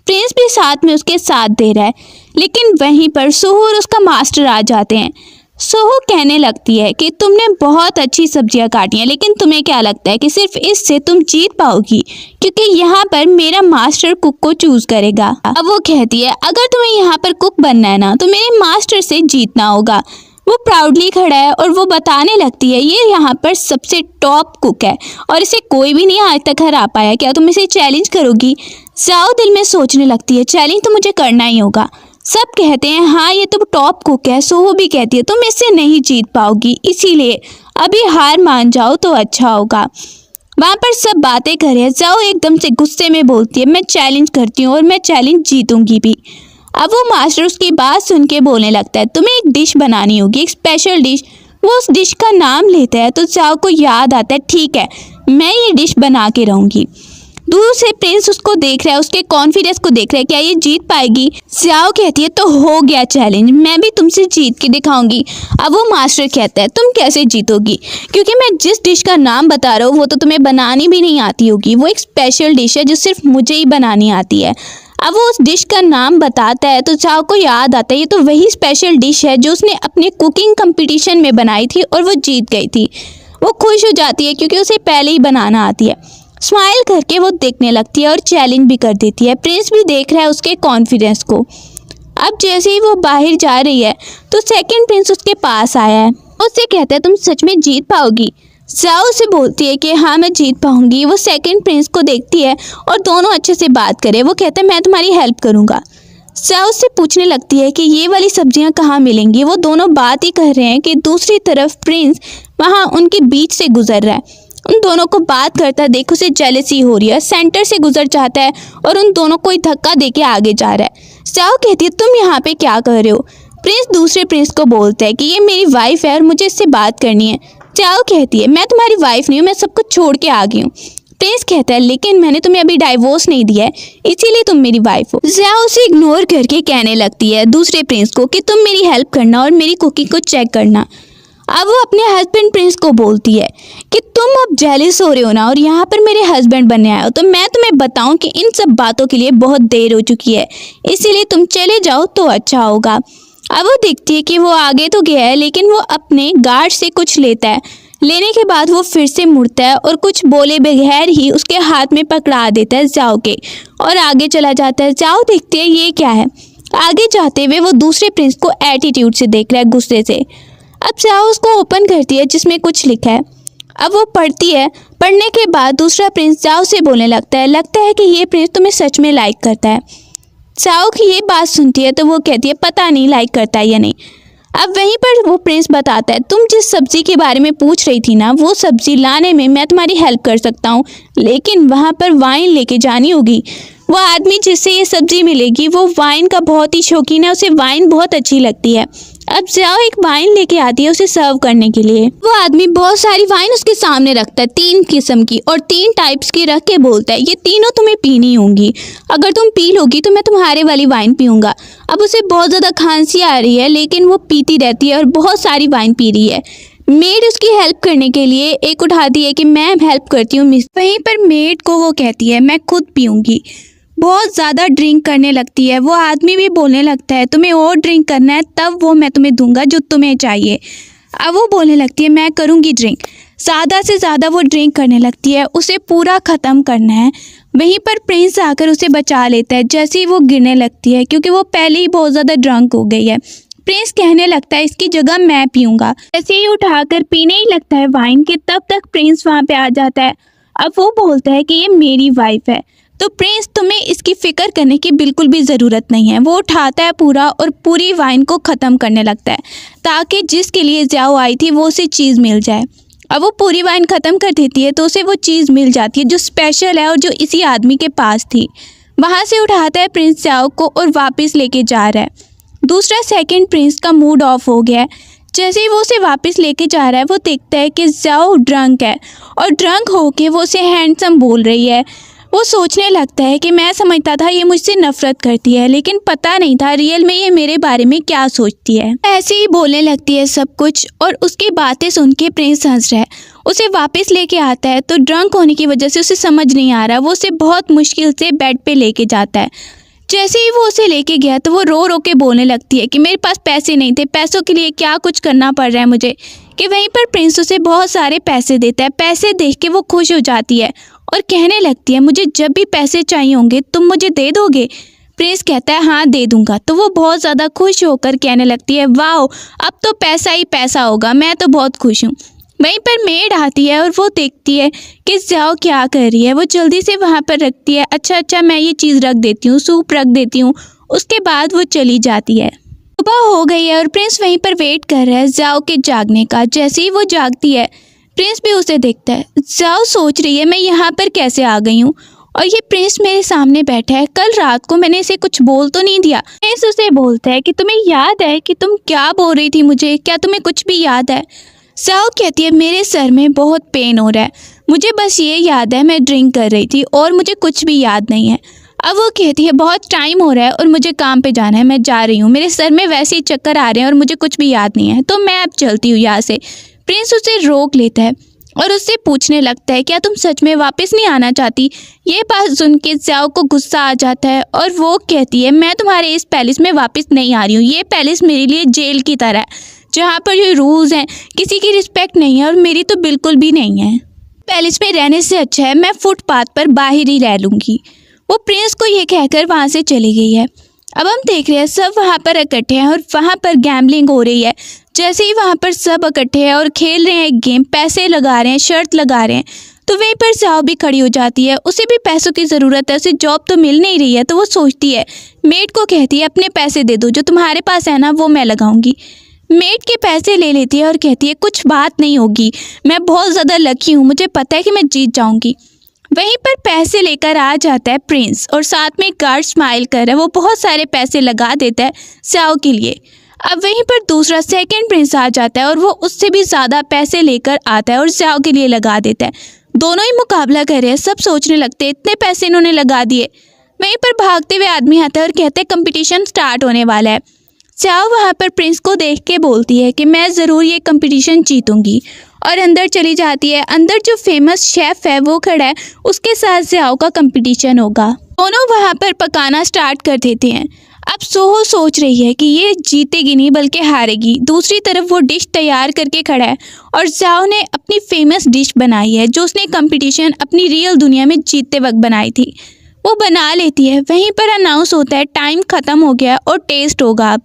प्रिंस भी साथ में उसके साथ दे रहा है। लेकिन वहीं पर सोहो और उसका मास्टर आ जाते हैं। सोहो कहने लगती है कि तुमने बहुत अच्छी सब्जियां काटी हैं, लेकिन तुम्हें क्या लगता है कि सिर्फ इससे तुम जीत पाओगी, क्योंकि यहाँ पर मेरा मास्टर कुक को चूज करेगा। अब वो कहती है, अगर तुम्हें यहाँ पर कुक बनना है ना तो मेरे मास्टर से जीतना होगा। वो प्राउडली खड़ा है और वो बताने लगती है, ये यहाँ पर सबसे टॉप कुक है और इसे कोई भी नहीं आज तक हरा पाया, क्या तुम इसे चैलेंज करोगी। ज़ाओ दिल में सोचने लगती है, चैलेंज तो मुझे करना ही होगा। सब कहते हैं, हाँ ये तो टॉप कुक है। सोहो भी कहती है, तुम इससे नहीं जीत पाओगी, इसीलिए अभी हार मान जाओ तो अच्छा होगा। वहाँ पर सब बातें कर रहे हैं। ज़ाओ एकदम से गुस्से में बोलती है, मैं चैलेंज करती हूँ और मैं चैलेंज जीतूंगी भी। अब वो मास्टर उसकी बात सुन के बोलने लगता है, तुम्हें एक डिश बनानी होगी, एक स्पेशल डिश। वो उस डिश का नाम लेता है तो ज़ाओ को याद आता है, ठीक है मैं ये डिश बना के रहूँगी। दूर से प्रिंस उसको देख रहा है, उसके कॉन्फिडेंस को देख रहा है, क्या ये जीत पाएगी। ज़ाओ कहती है, तो हो गया चैलेंज, मैं भी तुमसे जीत के दिखाऊंगी। अब वो मास्टर कहता है, तुम कैसे जीतोगी, क्योंकि मैं जिस डिश का नाम बता रहा हूँ वो तो तुम्हें बनानी भी नहीं आती होगी। वो एक स्पेशल डिश है जो सिर्फ मुझे ही बनानी आती है। अब वो उस डिश का नाम बताता है तो चाओ को याद आता है ये तो वही स्पेशल डिश है जो उसने अपने कुकिंग कंपटीशन में बनाई थी और वो जीत गई थी। वो खुश हो जाती है क्योंकि उसे पहले ही बनाना आती है। स्माइल करके वो देखने लगती है और चैलेंज भी कर देती है। प्रिंस भी देख रहा है उसके कॉन्फिडेंस को। अब जैसे ही वो बाहर जा रही है तो सेकंड प्रिंस उसके पास आया है। उससे कहता है तुम सच में जीत पाओगी। जाओ उसे बोलती है कि हाँ मैं जीत पाऊंगी। वो सेकंड प्रिंस को देखती है और दोनों अच्छे से बात करे। वो कहता है मैं तुम्हारी हेल्प करूँगा। जाओ उससे पूछने लगती है कि ये वाली सब्जियां कहाँ मिलेंगी। वो दोनों बात ही कर रहे हैं कि दूसरी तरफ प्रिंस वहाँ उनके बीच से गुजर रहा है। उन दोनों को बात करता देख उसे जेलसी हो रही है। सेंटर से गुजर जाता है और उन दोनों को धक्का देके आगे जा रहा है। जाओ कहती है तुम यहाँ पे क्या कर रहे हो। प्रिंस दूसरे प्रिंस को बोलता है कि ये मेरी वाइफ है और मुझे इससे बात करनी है। जाओ कहती है मैं तुम्हारी वाइफ नहीं हूँ, मैं सब कुछ छोड़ के आ गई हूँ। प्रिंस कहता है लेकिन मैंने तुम्हें अभी डाइवोर्स नहीं दिया है इसीलिए तुम मेरी वाइफ हो। जाओ उसे इग्नोर करके कहने लगती है दूसरे प्रिंस को कि तुम मेरी हेल्प करना और मेरी कुकिंग को चेक करना। अब वो अपने हस्बैंड प्रिंस को बोलती है कि तुम अब जेलिस हो रहे हो ना और यहाँ पर मेरे हस्बैंड बनने आए हो तो मैं तुम्हें बताऊं कि इन सब बातों के लिए बहुत देर हो चुकी है, इसीलिए तुम चले जाओ तो अच्छा होगा। अब वो देखती है कि वो आगे तो गया है लेकिन वो अपने गार्ड से कुछ लेता है। लेने के बाद वो फिर से मुड़ता है और कुछ बोले बगैर ही उसके हाथ में पकड़ा देता है जाओ के और आगे चला जाता है। जाओ देखती है ये क्या है। आगे जाते हुए वो दूसरे प्रिंस को एटीट्यूड से देख रहा है, गुस्से से। अब जाओ उसको ओपन करती है जिसमें कुछ लिखा है। अब वो पढ़ती है। पढ़ने के बाद दूसरा प्रिंस जाओ से बोलने लगता है कि ये प्रिंस तुम्हें सच में लाइक करता है। जाओ की ये बात सुनती है तो वो कहती है पता नहीं लाइक करता है या नहीं। अब वहीं पर वो प्रिंस बताता है तुम जिस सब्जी के बारे में पूछ रही थी ना वो सब्जी लाने में मैं तुम्हारी हेल्प कर सकता हूँ, लेकिन वहाँ पर वाइन लेके जानी होगी। वो आदमी जिससे ये सब्जी मिलेगी वो वाइन का बहुत ही शौकीन है, उसे वाइन बहुत अच्छी लगती है। अब जाओ एक वाइन लेके आती है उसे सर्व करने के लिए। वो आदमी बहुत सारी वाइन उसके सामने रखता है 3 किस्म की और 3 टाइप्स की रख के बोलता है ये तीनों तुम्हें पीनी होंगी, अगर तुम पी लोगी तो मैं तुम्हारे वाली वाइन पीऊंगा। अब उसे बहुत ज़्यादा खांसी आ रही है लेकिन वो पीती रहती है और बहुत सारी वाइन पी रही है। मेड उसकी हेल्प करने के लिए एक उठाती है कि मैं हेल्प करती हूँ मिस। वहीं पर मेड को वो कहती है मैं खुद पीऊँगी। बहुत ज़्यादा ड्रिंक करने लगती है। वो आदमी भी बोलने लगता है तुम्हें और ड्रिंक करना है तब वो मैं तुम्हें दूंगा जो तुम्हें चाहिए। अब वो बोलने लगती है मैं करूँगी ड्रिंक। ज़्यादा से ज़्यादा वो ड्रिंक करने लगती है, उसे पूरा ख़त्म करना है। वहीं पर प्रिंस आकर उसे बचा लेता है जैसे ही वो गिरने लगती है क्योंकि वो पहले ही बहुत ज़्यादा ड्रंक हो गई है। प्रिंस कहने लगता है इसकी जगह मैं पीऊँगा। जैसे ही उठाकर पीने ही लगता है वाइन के तब तक प्रिंस वहाँ पर आ जाता है। अब वो बोलता है कि ये मेरी वाइफ है तो प्रिंस तुम्हें इसकी फिक्र करने की बिल्कुल भी ज़रूरत नहीं है। वो उठाता है पूरा और पूरी वाइन को ख़त्म करने लगता है ताकि जिसके लिए जाओ आई थी वो उसे चीज़ मिल जाए। अब वो पूरी वाइन ख़त्म कर देती है तो उसे वो चीज़ मिल जाती है जो स्पेशल है और जो इसी आदमी के पास थी। वहाँ से उठाता है प्रिंस जाओ को और वापस लेके जा रहा है। दूसरा सेकंड प्रिंस का मूड ऑफ हो गया है। जैसे ही वो उसे वापस लेके जा रहा है वो देखता है कि जाओ ड्रंक है और ड्रंक होके वो उसे हैंडसम बोल रही है। वो सोचने लगता है कि मैं समझता था ये मुझसे नफरत करती है लेकिन पता नहीं था रियल में ये मेरे बारे में क्या सोचती है। ऐसे ही बोलने लगती है सब कुछ और उसकी बातें सुन के प्रिंस हंस रहा है। उसे वापस लेके आता है तो ड्रंक होने की वजह से उसे समझ नहीं आ रहा। वो उसे बहुत मुश्किल से बेड पे लेके जाता है। जैसे ही वो उसे लेके गया तो वो रो रो के बोलने लगती है कि मेरे पास पैसे नहीं थे, पैसों के लिए क्या कुछ करना पड़ रहा है मुझे। कि वहीं पर प्रिंस उसे बहुत सारे पैसे देता है। पैसे देख के वो खुश हो जाती है और कहने लगती है मुझे जब भी पैसे चाहिए होंगे तुम मुझे दे दोगे। प्रिंस कहता है हाँ दे दूंगा। तो वो बहुत ज़्यादा खुश होकर कहने लगती है वाओ अब तो पैसा ही पैसा होगा, मैं तो बहुत खुश हूँ। वहीं पर मेड आती है और वो देखती है कि जाओ क्या कर रही है। वो जल्दी से वहाँ पर रखती है अच्छा मैं ये चीज़ रख देती हूँ, सूप रख देती हूँ। उसके बाद वो चली जाती है। सुबह हो गई है और प्रिंस वहीं पर वेट कर रहा है जाओ के जागने का। जैसे ही वो जागती है प्रिंस भी उसे देखता है। जाओ सोच रही है मैं यहाँ पर कैसे आ गई हूँ और ये प्रिंस मेरे सामने बैठा है, कल रात को मैंने इसे कुछ बोल तो नहीं दिया। प्रिंस उसे बोलता है कि तुम्हें याद है कि तुम क्या बोल रही थी मुझे, क्या तुम्हें कुछ भी याद है। जाओ कहती है मेरे सर में बहुत पेन हो रहा है, मुझे बस ये याद है मैं ड्रिंक कर रही थी और मुझे कुछ भी याद नहीं है। अब वो कहती है बहुत टाइम हो रहा है और मुझे काम पे जाना है, मैं जा रही हूँ, मेरे सर में वैसे ही चक्कर आ रहे हैं और मुझे कुछ भी याद नहीं है तो मैं अब चलती हूँ यहाँ से। प्रिंस उसे रोक लेता है। और उससे पूछने लगता है क्या तुम सच में वापस नहीं आना चाहती। ये बात सुन के ज़्याओ को गुस्सा आ जाता है और वो कहती है मैं तुम्हारे इस पैलेस में वापस नहीं आ रही हूँ। ये पैलेस मेरे लिए जेल की तरह है जहाँ पर ये रूल्स हैं, किसी की रिस्पेक्ट नहीं है और मेरी तो बिल्कुल भी नहीं है। पैलेस में रहने से अच्छा है मैं फुटपाथ पर बाहर ही रह लूँगी। वो प्रिंस को ये कहकर वहाँ से चली गई है। अब हम देख रहे हैं सब वहाँ पर इकट्ठे हैं और वहाँ पर गैम्बलिंग हो रही है। जैसे ही वहाँ पर सब इकट्ठे हैं और खेल रहे हैं एक गेम, पैसे लगा रहे हैं, शर्त लगा रहे हैं, तो वहीं पर ज़्याओ भी खड़ी हो जाती है। उसे भी पैसों की ज़रूरत है, उसे जॉब तो मिल नहीं रही है, तो वो सोचती है, मेड को कहती है अपने पैसे दे दो, जो तुम्हारे पास है ना वो मैं लगाऊंगी। मेड के पैसे ले लेती है और कहती है कुछ बात नहीं होगी, मैं बहुत ज़्यादा लकी हूँ, मुझे पता है कि मैं जीत जाऊँगी। वहीं पर पैसे लेकर आ जाता है प्रिंस और साथ में गार्ड स्माइल कर रहा है, वो बहुत सारे पैसे लगा देता है ज़्याओ के लिए। अब वहीं पर दूसरा सेकंड प्रिंस आ जाता है और वो उससे भी ज़्यादा पैसे लेकर आता है और ज़्याओ के लिए लगा देता है। दोनों ही मुकाबला कर रहे हैं, सब सोचने लगते हैं इतने पैसे इन्होंने लगा दिए। वहीं पर भागते हुए आदमी आता है और कहते हैं कंपटीशन स्टार्ट होने वाला है। ज़्याओ वहाँ पर प्रिंस को देख के बोलती है कि मैं ज़रूर ये कंपटीशन जीतूंगी और अंदर चली जाती है। अंदर जो फेमस शेफ़ है वो खड़ा है, उसके साथ ज़्याओ का कंपटीशन होगा। दोनों वहाँ पर पकाना स्टार्ट कर देते हैं। अब सोहो सोच रही है कि ये जीतेगी नहीं बल्कि हारेगी। दूसरी तरफ वो डिश तैयार करके खड़ा है और ज़्याओ ने अपनी फेमस डिश बनाई है जो उसने कंपटीशन अपनी रियल दुनिया में जीतते वक्त बनाई थी, वो बना लेती है। वहीं पर अनाउंस होता है टाइम ख़त्म हो गया और टेस्ट होगा। अब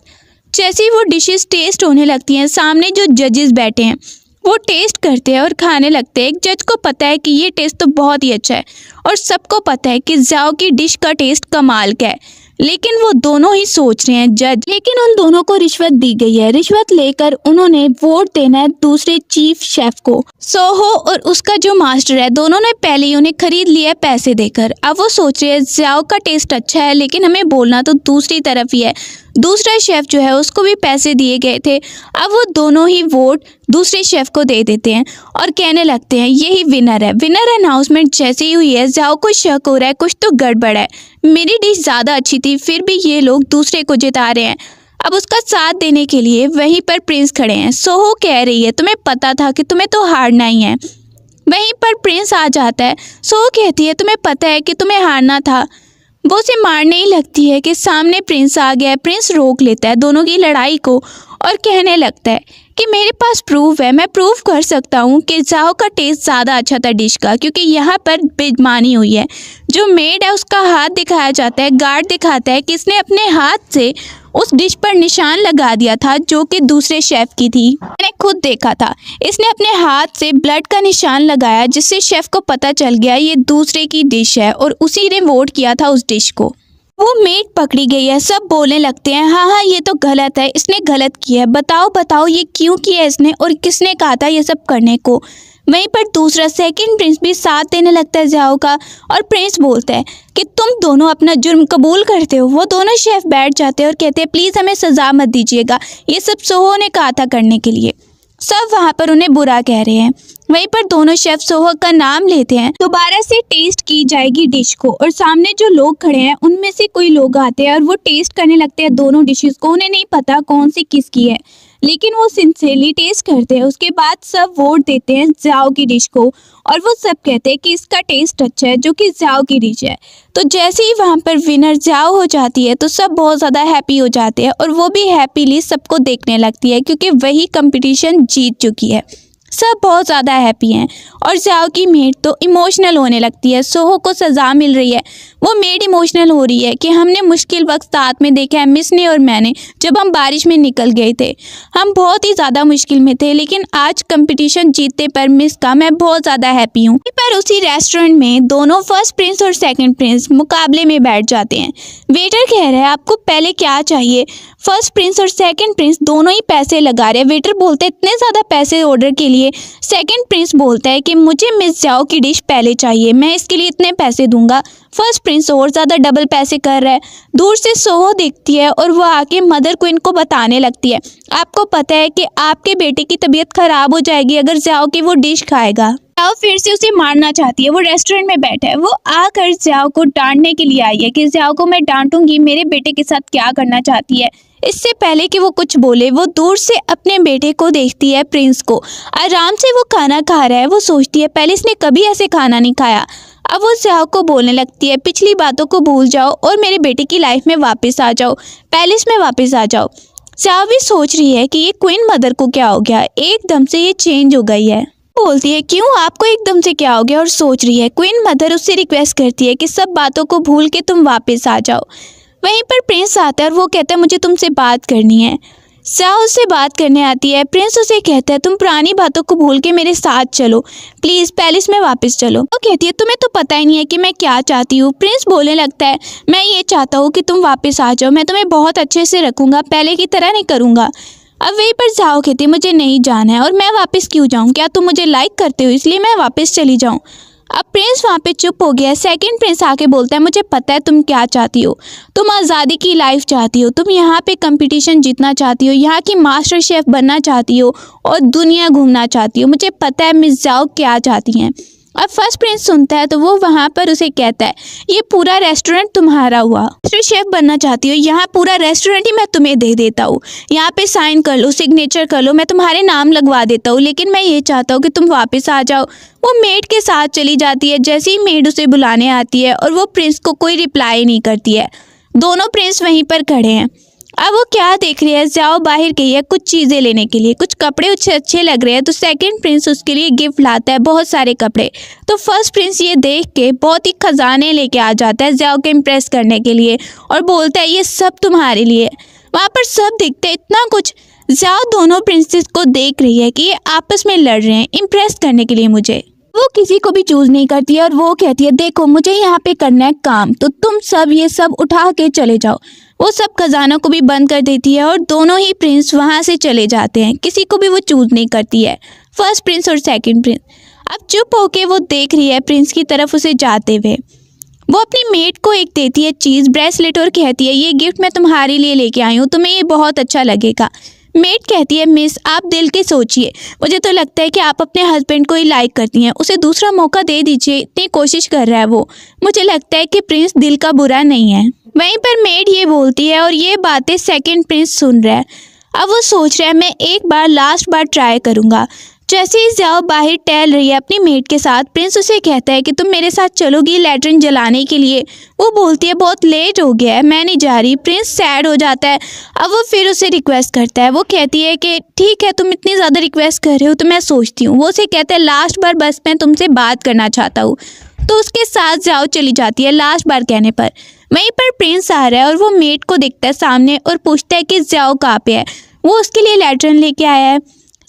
जैसे ही वो डिशेस टेस्ट होने लगती हैं, सामने जो जजेस बैठे हैं वो टेस्ट करते हैं और खाने लगते हैं। एक जज को पता है कि ये टेस्ट तो बहुत ही अच्छा है और सबको पता है कि ज़्याओ की डिश का टेस्ट कमाल का है, लेकिन वो दोनों ही सोच रहे हैं जज, लेकिन उन दोनों को रिश्वत दी गई है। रिश्वत लेकर उन्होंने वोट देना है दूसरे चीफ शेफ को। सोहो और उसका जो मास्टर है दोनों ने पहले ही उन्हें खरीद लिया है पैसे देकर। अब वो सोच रहे हैं ज़्याओ का टेस्ट अच्छा है, लेकिन हमें बोलना तो दूसरी तरफ ही है। दूसरा शेफ जो है उसको भी पैसे दिए गए थे। अब वो दोनों ही वोट दूसरे शेफ को दे देते हैं और कहने लगते हैं यही विनर है। विनर अनाउंसमेंट जैसे ही हुई है, ज़्याओ को शक हो रहा है कुछ तो गड़बड़ है, मेरी डिश ज़्यादा अच्छी थी फिर भी ये लोग दूसरे को जिता रहे हैं। अब उसका साथ देने के लिए वहीं पर प्रिंस खड़े हैं। सोहो कह रही है तुम्हें पता था कि तुम्हें तो हारना ही है। वहीं पर प्रिंस आ जाता है। सोहो कहती है तुम्हें पता है कि तुम्हें हारना था। वो उसे मारने ही लगती है कि सामने प्रिंस आ गया है। प्रिंस रोक लेता है दोनों की लड़ाई को और कहने लगता है कि मेरे पास प्रूफ है, मैं प्रूफ कर सकता हूँ कि ज़्याओ का टेस्ट ज़्यादा अच्छा था डिश का, क्योंकि यहाँ पर बेईमानी हुई है। जो मेड है उसका हाथ दिखाया जाता है, गार्ड दिखाता है कि इसने अपने हाथ से उस डिश पर निशान लगा दिया था जो कि दूसरे शेफ़ की थी। मैंने खुद देखा था, इसने अपने हाथ से ब्लड का निशान लगाया जिससे शेफ़ को पता चल गया ये दूसरे की डिश है और उसी ने वोट किया था उस डिश को। वो मेड पकड़ी गई है, सब बोलने लगते हैं हाँ ये तो गलत है, इसने गलत किया है, बताओ बताओ ये क्यों किया इसने और किसने कहा था ये सब करने को। वहीं पर दूसरा सेकंड प्रिंस भी साथ देने लगता है ज़्याओ का और प्रिंस बोलता है कि तुम दोनों अपना जुर्म कबूल करते हो। वो दोनों शेफ बैठ जाते हैं और कहते हैं प्लीज़ हमें सज़ा मत दीजिएगा, ये सब सोहो ने कहा था करने के लिए। सब वहाँ पर उन्हें बुरा कह रहे हैं। वहीं पर दोनों शेफ सोहो का नाम लेते हैं। दोबारा से टेस्ट की जाएगी डिश को और सामने जो लोग खड़े हैं उनमें से कोई लोग आते हैं और वो टेस्ट करने लगते हैं दोनों डिशेस को। उन्हें नहीं पता कौन सी किसकी है, लेकिन वो सिंसियरली टेस्ट करते हैं। उसके बाद सब वोट देते हैं ज़्याओ की डिश को और वो सब कहते हैं कि इसका टेस्ट अच्छा है, जो कि ज़्याओ की डिश है। तो जैसे ही वहाँ पर विनर ज़्याओ हो जाती है तो सब बहुत ज़्यादा हैप्पी हो जाते हैं और वो भी हैप्पीली सबको देखने लगती है क्योंकि वही कंपटीशन जीत चुकी है। सब बहुत ज़्यादा हैप्पी हैं और ज़्याओ की मेड तो इमोशनल होने लगती है। सोहो को सज़ा मिल रही है, वो मेड इमोशनल हो रही है कि हमने मुश्किल वक्त साथ में देखा है, मिस ने और मैंने, जब हम बारिश में निकल गए थे हम बहुत ही ज़्यादा मुश्किल में थे, लेकिन आज कंपटीशन जीतने पर मिस का मैं बहुत ज़्यादा हैप्पी हूँ। पर उसी रेस्टोरेंट में दोनों फर्स्ट प्रिंस और सेकंड प्रिंस मुकाबले में बैठ जाते हैं। वेटर कह रहा है आपको पहले क्या चाहिए। फर्स्ट प्रिंस और सेकंड प्रिंस दोनों ही पैसे लगा रहे हैं। वेटर बोलते हैं इतने ज़्यादा पैसे ऑर्डर के लिए। सेकंड प्रिंस बोलता है कि मुझे मिस ज़्याओ की डिश पहले चाहिए, मैं इसके लिए इतने पैसे दूंगा। फर्स्ट प्रिंस और ज़्यादा डबल पैसे कर रहा है। दूर से सोहो दिखती है और वो आके मदर क्वीन को बताने लगती है आपको पता है कि आपके बेटे की तबीयत खराब हो जाएगी अगर ज़्याओ की वो डिश खाएगा। ज़्याओ फिर से उसे मारना चाहती है। वो रेस्टोरेंट में बैठा है, वो आकर ज़्याओ को डांटने के लिए आई है कि ज़्याओ को मैं डांटूंगी, मेरे बेटे के साथ क्या करना चाहती है। इससे पहले कि वो कुछ बोले वो दूर से अपने बेटे को देखती है, प्रिंस को आराम से वो खाना खा रहा है। वो सोचती है पहले इसने कभी ऐसे खाना नहीं खाया। अब वो ज़्याओ को बोलने लगती है पिछली बातों को भूल जाओ और मेरे बेटे की लाइफ में वापस आ जाओ, पैलेस में वापस आ जाओ। ज़्याओ भी सोच रही है कि ये क्वीन मदर को क्या हो गया, एकदम से ये चेंज हो गई है। बोलती है क्यों आपको एकदम से क्या हो गया, और सोच रही है। क्वीन मदर उससे रिक्वेस्ट करती है कि सब बातों को भूल के तुम वापस आ जाओ। वहीं पर प्रिंस आता है और वो कहता है मुझे तुमसे बात करनी है। ज़्याओ उससे बात करने आती है। प्रिंस उसे कहता है तुम पुरानी बातों को भूल के मेरे साथ चलो, प्लीज़ पैलेस में वापस चलो। वो कहती है तुम्हें तो पता ही नहीं है कि मैं क्या चाहती हूँ। प्रिंस बोलने लगता है मैं ये चाहता हूँ कि तुम वापस आ जाओ, मैं तुम्हें बहुत अच्छे से रखूँगा, पहले की तरह नहीं करूँगा। अब वहीं पर ज़्याओ कहती है मुझे नहीं जाना है और मैं वापस क्यों जाऊँ, क्या तुम मुझे लाइक करते हो इसलिए मैं वापस चली जाऊँ। अब प्रिंस वहाँ पे चुप हो गया। सेकंड प्रिंस आके बोलता है मुझे पता है तुम क्या चाहती हो, तुम आज़ादी की लाइफ चाहती हो, तुम यहाँ पे कंपटीशन जीतना चाहती हो, यहाँ की मास्टर शेफ बनना चाहती हो और दुनिया घूमना चाहती हो। मुझे पता है मिस ज़्याओ क्या चाहती हैं। अब फर्स्ट प्रिंस सुनता है तो वो वहाँ पर उसे कहता है ये पूरा रेस्टोरेंट तुम्हारा हुआ, मास्टर शेफ बनना चाहती हो, यहाँ पूरा रेस्टोरेंट ही मैं तुम्हें दे देता हूँ, यहाँ पे साइन कर लो, सिग्नेचर कर लो, मैं तुम्हारे नाम लगवा देता हूँ, लेकिन मैं ये चाहता हूँ कि तुम वापस आ जाओ। वो मेड के साथ चली जाती है। जैसे ही मेड उसे बुलाने आती है और वो प्रिंस को कोई रिप्लाई नहीं करती है। दोनों प्रिंस वहीं पर खड़े हैं। अब वो क्या देख रही है, ज़्याओ बाहर गई है कुछ चीज़ें लेने के लिए, कुछ कपड़े उसे अच्छे लग रहे हैं तो सेकंड प्रिंस उसके लिए गिफ्ट लाता है, बहुत सारे कपड़े। तो फर्स्ट प्रिंस ये देख के बहुत ही खजाने लेके आ जाता है ज़्याओ को इम्प्रेस करने के लिए और बोलता है ये सब तुम्हारे लिए। वहाँ पर सब देखते हैं इतना कुछ। ज़्याओ दोनों प्रिंसेस को देख रही है कि ये आपस में लड़ रहे हैं इम्प्रेस करने के लिए मुझे। वो किसी को भी चूज नहीं करती है और वो कहती है देखो मुझे यहाँ पे करना है काम, तो तुम सब ये सब उठा के चले जाओ। वो सब खजानों को भी बंद कर देती है और दोनों ही प्रिंस वहाँ से चले जाते हैं। किसी को भी वो चूज नहीं करती है, फर्स्ट प्रिंस और सेकंड प्रिंस। अब चुप होके वो देख रही है प्रिंस की तरफ उसे जाते हुए। वो अपनी मेट को एक देती है चीज़ ब्रेसलेट और कहती है ये गिफ्ट मैं तुम्हारे लिए लेके आई हूँ, तुम्हें ये बहुत अच्छा लगेगा। मेट कहती है मिस आप दिल के सोचिए, मुझे तो लगता है कि आप अपने हस्बैंड को ही लाइक करती हैं, उसे दूसरा मौका दे दीजिए, इतनी कोशिश कर रहा है वो, मुझे लगता है कि प्रिंस दिल का बुरा नहीं है। वहीं पर मेड ये बोलती है और ये बातें सेकंड प्रिंस सुन रहा है। अब वो सोच रहा है मैं एक बार लास्ट बार ट्राई करूँगा। जैसे ही ज़्याओ बाहर टहल रही है अपनी मेट के साथ, प्रिंस उसे कहता है कि तुम मेरे साथ चलोगी लैट्रिन जलाने के लिए। वो बोलती है बहुत लेट हो गया है मैं नहीं जा रही। प्रिंस सैड हो जाता है। अब वो फिर उसे रिक्वेस्ट करता है। वो कहती है कि ठीक है तुम इतनी ज़्यादा रिक्वेस्ट कर रहे हो तो मैं सोचती हूँ। वो उसे कहता है लास्ट बार बस मैं तुमसे बात करना चाहता हूँ। तो उसके साथ ज़्याओ चली जाती है लास्ट बार कहने पर। वहीं पर प्रिंस आ रहा है और वो मेट को देखता है सामने और पूछता है कि ज़्याओ कहाँ पे है। वो उसके लिए लैट्रिन लेके आया है।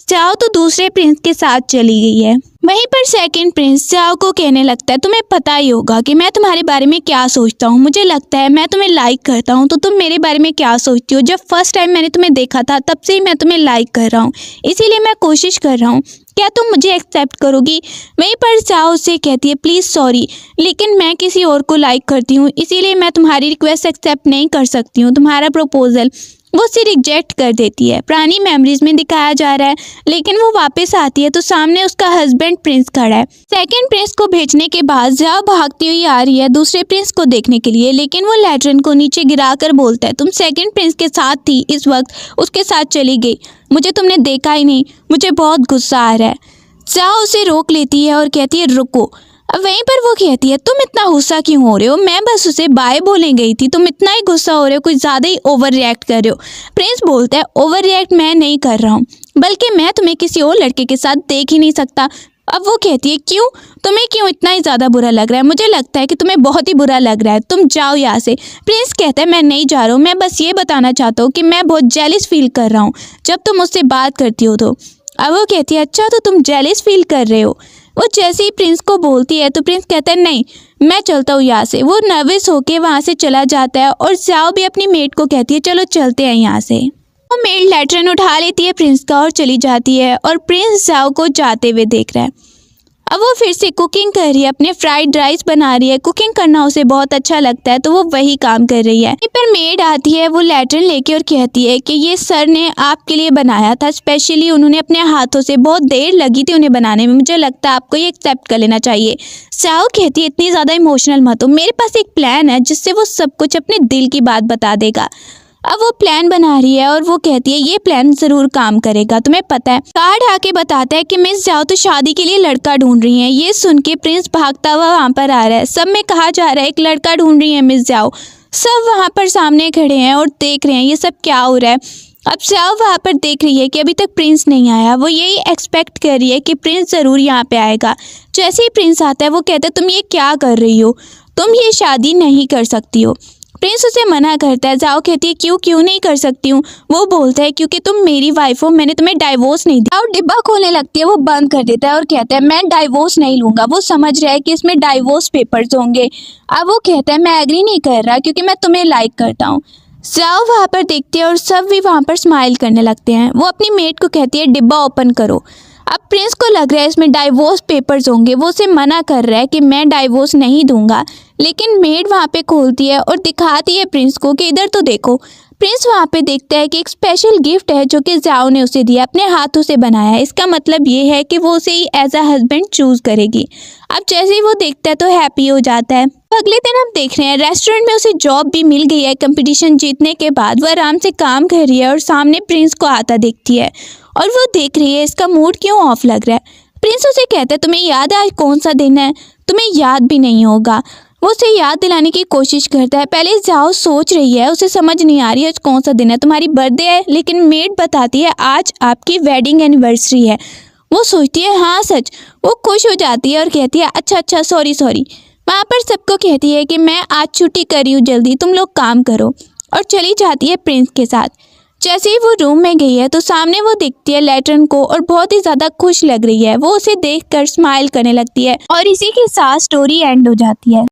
ज़्याओ तो दूसरे प्रिंस के साथ चली गई है। वहीं पर सेकंड प्रिंस ज़्याओ को कहने लगता है तुम्हें पता ही होगा कि मैं तुम्हारे बारे में क्या सोचता हूँ, मुझे लगता है मैं तुम्हें लाइक करता हूँ, तो तुम मेरे बारे में क्या सोचती हो। जब फर्स्ट टाइम मैंने तुम्हें देखा था तब से ही मैं तुम्हें लाइक कर रहा हूँ, इसीलिए मैं कोशिश कर रहा हूँ, क्या तुम मुझे एक्सेप्ट करोगी। वहीं पर ज़्याओ उससे कहती है प्लीज़ सॉरी, लेकिन मैं किसी और को लाइक करती हूँ, इसीलिए मैं तुम्हारी रिक्वेस्ट एक्सेप्ट नहीं कर सकती हूँ, तुम्हारा प्रपोजल। वो उसे रिजेक्ट कर देती है। पुरानी मेमोरीज में दिखाया जा रहा है, लेकिन वो वापस आती है तो सामने उसका हस्बैंड प्रिंस खड़ा है। सेकंड प्रिंस को भेजने के बाद ज़्याओ भागती हुई आ रही है दूसरे प्रिंस को देखने के लिए, लेकिन वो लैट्रिन को नीचे गिराकर बोलता है तुम सेकंड प्रिंस के साथ थी इस वक्त, उसके साथ चली गई, मुझे तुमने देखा ही नहीं, मुझे बहुत गुस्सा आ रहा है। ज़्याओ उसे रोक लेती है और कहती है रुको। अब वहीं पर वो कहती है तुम इतना गुस्सा क्यों हो रहे हो, मैं बस उसे बाय बोलने गई थी, तुम इतना ही गुस्सा हो रहे हो, कुछ ज़्यादा ही ओवर रिएक्ट कर रहे हो। प्रिंस बोलता है ओवर रिएक्ट मैं नहीं कर रहा हूँ, बल्कि मैं तुम्हें किसी और लड़के के साथ देख ही नहीं सकता। अब वो कहती है क्यों, तुम्हें क्यों इतना ही ज़्यादा बुरा लग रहा है, मुझे लगता है कि तुम्हें बहुत ही बुरा लग रहा है, तुम जाओ यहाँ से। प्रिंस कहता है मैं नहीं जा रहा हूँ, मैं बस ये बताना चाहता हूँ कि मैं बहुत जेलिस फील कर रहा हूँ जब तुम मुझसे बात करती हो तो। अब वो कहती है अच्छा तो तुम जेलिस फील कर रहे हो। वो जैसे ही प्रिंस को बोलती है तो प्रिंस कहता है नहीं मैं चलता हूँ यहाँ से। वो नर्वस होके वहाँ से चला जाता है और ज़्याओ भी अपनी मेट को कहती है चलो चलते हैं यहाँ से। वो मेट लैट्रिन उठा लेती है प्रिंस का और चली जाती है और प्रिंस ज़्याओ को जाते हुए देख रहा है। अब वो फिर से कुकिंग कर रही है, अपने फ्राइड राइस बना रही है। कुकिंग करना उसे बहुत अच्छा लगता है तो वो वही काम कर रही है। पर मेड आती है वो लैट्रिन लेके और कहती है कि ये सर ने आपके लिए बनाया था स्पेशली, उन्होंने अपने हाथों से, बहुत देर लगी थी उन्हें बनाने में, मुझे लगता है आपको ये एक्सेप्ट कर लेना चाहिए। ज़्याओ कहती है इतनी ज़्यादा इमोशनल मत हो, मेरे पास एक प्लान है जिससे वो सब कुछ अपने दिल की बात बता देगा। अब वो प्लान बना रही है और वो कहती है ये प्लान जरूर काम करेगा, तुम्हें पता है। कार्ड आके बताता है कि मिस जाओ तो शादी के लिए लड़का ढूंढ रही हैं। ये सुन के प्रिंस भागता हुआ वहां पर आ रहा है। सब में कहा जा रहा है एक लड़का ढूंढ रही है मिस जाओ। सब वहां पर सामने खड़े हैं और देख रहे हैं ये सब क्या हो रहा है। अब जाओ वहां पर देख रही है कि अभी तक प्रिंस नहीं आया। वो यही एक्सपेक्ट कर रही है कि प्रिंस जरूर यहाँ पे आएगा। जैसे ही प्रिंस आता है वो कहता है तुम ये क्या कर रही हो, तुम ये शादी नहीं कर सकती हो। प्रिंस उसे मना करता है। जाओ कहती है क्यों नहीं कर सकती हूँ। वो बोलता है क्योंकि तुम मेरी वाइफ हो, मैंने तुम्हें डाइवोर्स नहीं दिया। और डिब्बा खोलने लगती है, वो बंद कर देता है और कहता है मैं डाइवोर्स नहीं लूंगा। वो समझ रहा है कि इसमें डाइवोर्स पेपर्स होंगे। अब वो कहता है मैं एग्री नहीं कर रहा क्योंकि मैं तुम्हें लाइक करता हूँ। जाओ वहाँ पर देखती है और सब भी वहाँ पर स्माइल करने लगते हैं। वो अपनी मेट को कहती है डिब्बा ओपन करो। अब प्रिंस को लग रहा है इसमें डाइवोर्स पेपर्स होंगे। वो उसे मना कर रहा है कि मैं डाइवोर्स नहीं दूंगा, लेकिन मेड वहाँ पे खोलती है और दिखाती है प्रिंस को कि इधर तो देखो। प्रिंस वहाँ पे देखता है कि एक स्पेशल गिफ्ट है जो कि जाओ ने उसे दिया, अपने हाथों से बनाया है। इसका मतलब ये है कि वो उसे ही एज अ हस्बैंड चूज करेगी। अब जैसे ही वो देखता है तो हैप्पी हो जाता है। अगले दिन हम देख रहे हैं रेस्टोरेंट में उसे जॉब भी मिल गई है। कंपटीशन जीतने के बाद वो आराम से काम कर रही है और सामने प्रिंस को आता देखती है और वो देख रही है इसका मूड क्यों ऑफ लग रहा है। प्रिंस उसे कहता है तुम्हें याद है आज कौन सा दिन है? तुम्हें याद भी नहीं होगा। वो उसे याद दिलाने की कोशिश करता है। पहले जाओ सोच रही है, उसे समझ नहीं आ रही है आज कौन सा दिन है। तुम्हारी बर्थडे है, लेकिन मेड बताती है आज आपकी वेडिंग एनिवर्सरी है। वो सोचती है हाँ सच। वो खुश हो जाती है और कहती है अच्छा सॉरी। वहाँ पर सबको कहती है कि मैं आज छुट्टी कर रही हूँ, जल्दी तुम लोग काम करो, और चली जाती है प्रिंस के साथ। जैसे ही वो रूम में गई है तो सामने वो देखती है लैट्रन को और बहुत ही ज़्यादा खुश लग रही है। वो उसे देखकर स्माइल करने लगती है और इसी के साथ स्टोरी एंड हो जाती है।